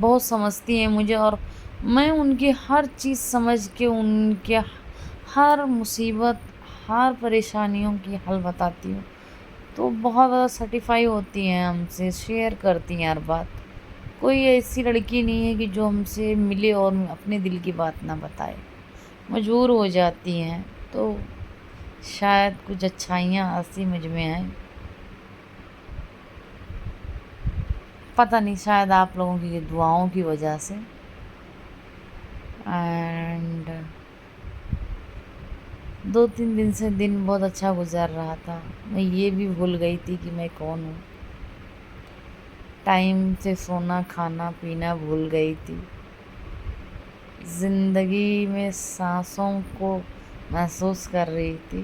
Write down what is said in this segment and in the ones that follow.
بہت سمجھتی ہیں مجھے، اور میں ان کی ہر چیز سمجھ کے ان کے ہر مصیبت، ہر پریشانیوں کی حل بتاتی ہوں، تو بہت زیادہ سیٹیفائی ہوتی ہیں ہم سے، شیئر کرتی ہیں ہر بات۔ کوئی ایسی لڑکی نہیں ہے کہ جو ہم سے ملے اور اپنے دل کی بات نہ بتائے، مجبور ہو جاتی ہیں، تو شاید کچھ اچھائیاں ایسی مجھ میں ہیں، پتہ نہیں، شاید آپ لوگوں کی دعاؤں کی وجہ سے۔ اینڈ 2-3 دن سے دن بہت اچھا گزر رہا تھا، میں یہ بھی بھول گئی تھی کہ میں کون ہوں، ٹائم سے سونا کھانا پینا بھول گئی تھی، زندگی میں سانسوں کو محسوس کر رہی تھی۔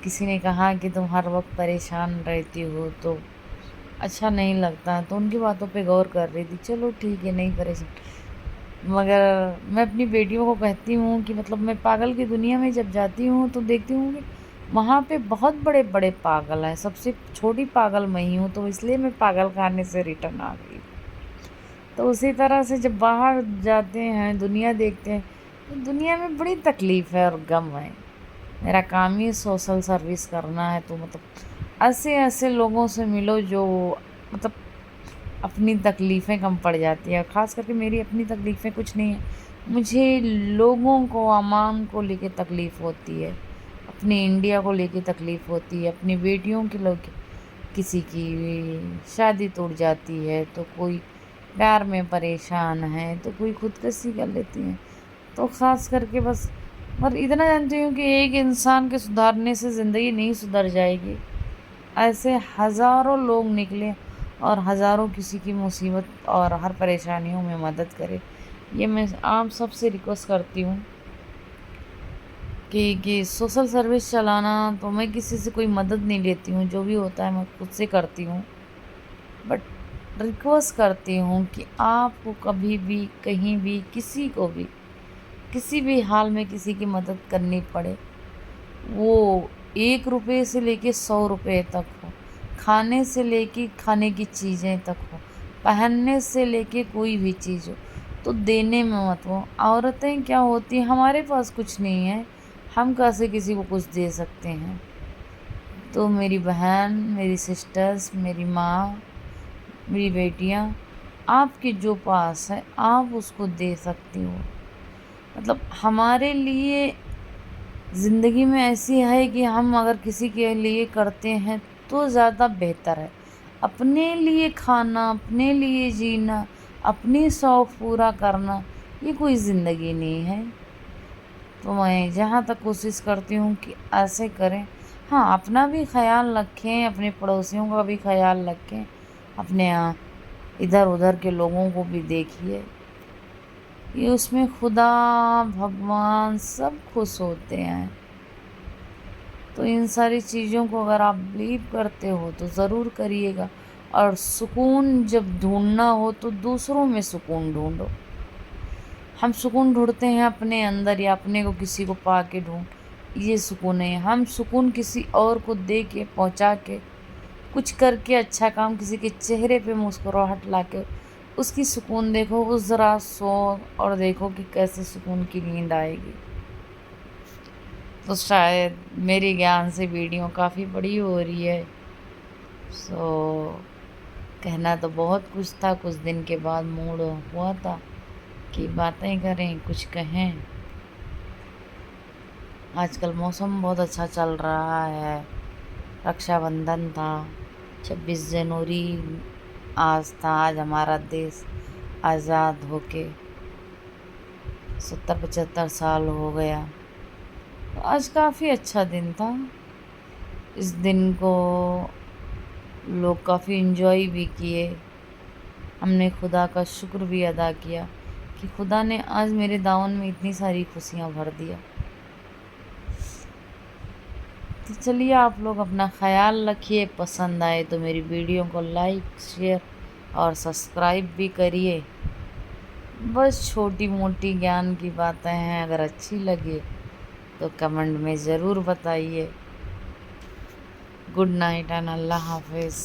کسی نے کہا کہ تم ہر وقت پریشان رہتی ہو تو اچھا نہیں لگتا، تو ان کی باتوں پہ غور کر رہی تھی، چلو ٹھیک ہے، نہیں پریشان، مگر میں اپنی بیٹیوں کو کہتی ہوں کہ مطلب میں پاگل کی دنیا میں جب جاتی ہوں تو دیکھتی ہوں کہ وہاں پہ بہت بڑے بڑے پاگل ہیں، سب سے چھوٹی پاگل میں ہی ہوں، تو اس لیے میں پاگل خانے سے ریٹرن آ گئی۔ تو اسی طرح سے جب باہر جاتے ہیں، دنیا دیکھتے ہیں، تو دنیا میں بڑی تکلیف ہے اور غم ہے۔ میرا کام ہی سوشل سروس کرنا ہے، تو مطلب ایسے لوگوں سے ملو جو مطلب اپنی تکلیفیں کم پڑ جاتی ہیں، خاص کر کے میری اپنی تکلیفیں کچھ نہیں ہیں، مجھے لوگوں کو، عوام کو لے کے تکلیف ہوتی ہے، اپنی انڈیا کو لے کے تکلیف ہوتی ہے، اپنی بیٹیوں کے لوگ، کسی کی شادی ٹوٹ جاتی ہے، تو کوئی پیار میں پریشان ہے، تو کوئی خودکشی کر لیتی ہیں، تو خاص کر کے بس اور اتنا جانتی ہوں کہ ایک انسان کے سدھارنے سے زندگی نہیں سدھر جائے گی، ایسے ہزاروں لوگ نکلے اور ہزاروں کسی کی مصیبت اور ہر پریشانیوں میں مدد کرے۔ یہ میں آپ سب سے ریکویسٹ کرتی ہوں کہ سوشل سروس چلانا، تو میں کسی سے کوئی مدد نہیں لیتی ہوں، جو بھی ہوتا ہے میں خود سے کرتی ہوں، بٹ ریکویسٹ کرتی ہوں کہ آپ کو کبھی بھی کہیں بھی کسی کو بھی کسی بھی حال میں کسی کی مدد کرنی پڑے، وہ 1 روپے سے لے کے 100 روپے تک ہو، کھانے سے لے کے کھانے کی چیزیں تک ہو، پہننے سے لے کے کوئی بھی چیز ہو، تو دینے میں مت ہو۔ عورتیں کیا ہوتی ہیں، ہمارے پاس کچھ نہیں ہے، ہم کیسے کسی کو کچھ دے سکتے ہیں؟ تو میری بہن، میری سسٹرز، میری ماں، میری بیٹیاں، آپ کے جو پاس ہے آپ اس کو دے سکتی ہو۔ مطلب ہمارے لیے زندگی میں ایسی ہے کہ ہم اگر کسی کے لیے کرتے ہیں تو زیادہ بہتر ہے، اپنے لیے کھانا، اپنے لیے جینا، اپنی شوق پورا کرنا، یہ کوئی زندگی نہیں ہے۔ تو میں جہاں تک کوشش کرتی ہوں کہ ایسے کریں، ہاں اپنا بھی خیال رکھیں، اپنے پڑوسیوں کا بھی خیال رکھیں، اپنے ادھر ادھر کے لوگوں کو بھی دیکھیے، یہ اس میں خدا بھگوان سب خوش ہوتے ہیں۔ تو ان ساری چیزوں کو اگر آپ بلیو کرتے ہو تو ضرور کریے گا، اور سکون جب ڈھونڈنا ہو تو دوسروں میں سکون ڈھونڈو۔ ہم سکون ڈھونڈتے ہیں اپنے اندر یا اپنے کو کسی کو پا کے ڈھونڈ، یہ سکون ہے۔ ہم سکون کسی اور کو دے کے، پہنچا کے، کچھ کر کے، اچھا کام، کسی کے چہرے پہ مسکراہٹ لا کے اس کی سکون دیکھو، اس ذرا سو اور دیکھو کہ کیسے سکون کی نیند آئے گی۔ تو شاید میرے گیان سے ویڈیو کافی بڑی ہو رہی ہے، کہنا تو بہت کچھ تھا، کچھ دن کے بعد موڈ ہوا تھا کہ باتیں کریں، کچھ کہیں۔ آج کل موسم بہت اچھا چل رہا ہے، رکشا بندھن تھا، 26 جنوری آج تھا، آج ہمارا دیش آزاد ہو کے 70-75 سال ہو گیا، تو آج کافی اچھا دن تھا۔ اس دن کو لوگ کافی انجوائے بھی کیے، ہم نے خدا کا شکر بھی ادا کیا کہ خدا نے آج میرے دامن میں اتنی ساری خوشیاں بھر دیا۔ تو چلیے آپ لوگ اپنا خیال رکھیے، پسند آئے تو میری ویڈیو کو لائک، شیئر اور سبسکرائب بھی کریے۔ بس چھوٹی موٹی گیان کی باتیں ہیں، اگر اچھی لگے تو کمنٹ میں ضرور بتائیے۔ گڈ نائٹ اینڈ اللہ حافظ۔